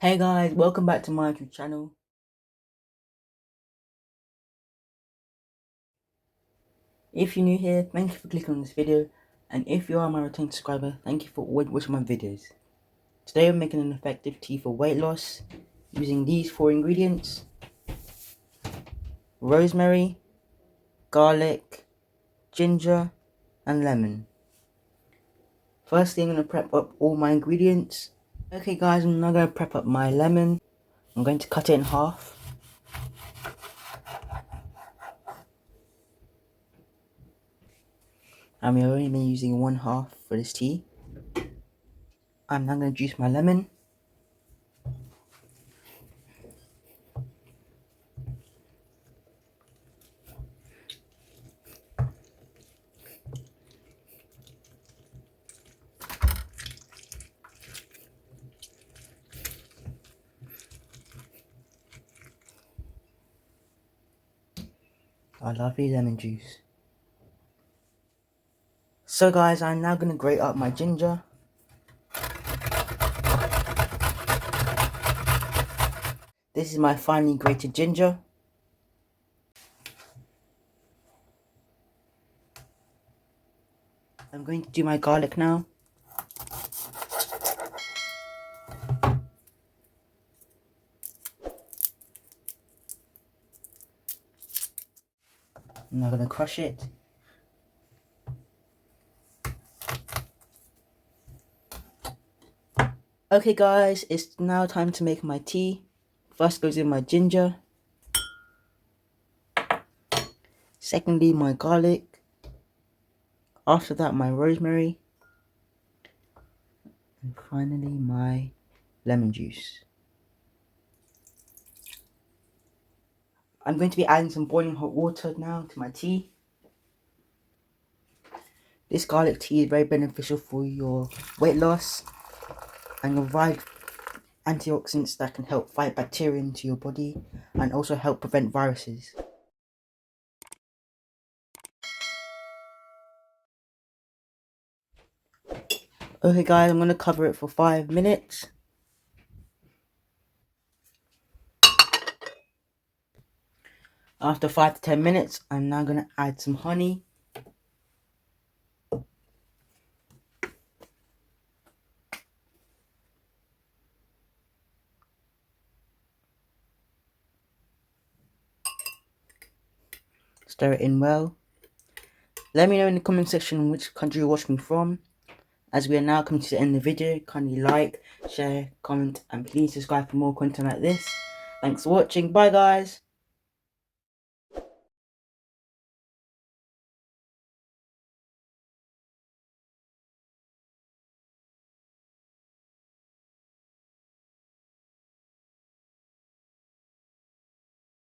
Hey guys, welcome back to my YouTube channel. If you're new here, thank you for clicking on this video, and if you are my returning subscriber, thank you for always watching my videos. Today I'm making an effective tea for weight loss using these 4 ingredients: rosemary, garlic, ginger, and lemon. Firstly, I'm going to prep up all my ingredients. Okay guys, I'm now going to prep up my lemon. I'm going to cut it in half. And we're only been using 1/2 for this tea. I'm now going to juice my lemon. I love lemon juice. So guys, I'm now going to grate up my ginger. This is my finely grated ginger. I'm going to do my garlic now. I'm now going to crush it. Okay guys, it's now time to make my tea. First goes in my ginger. Secondly, my garlic. After that, my rosemary. And finally, my lemon juice. I'm going to be adding some boiling hot water now to my tea. This garlic tea is very beneficial for your weight loss and will provide antioxidants that can help fight bacteria into your body and also help prevent viruses. Okay guys, I'm going to cover it for 5 minutes. After 5 to 10 minutes, I'm now going to add some honey. Stir it in well. Let me know in the comment section which country you watch me from. As we are now coming to the end of the video, kindly like, share, comment, and please subscribe for more content like this. Thanks for watching. Bye guys.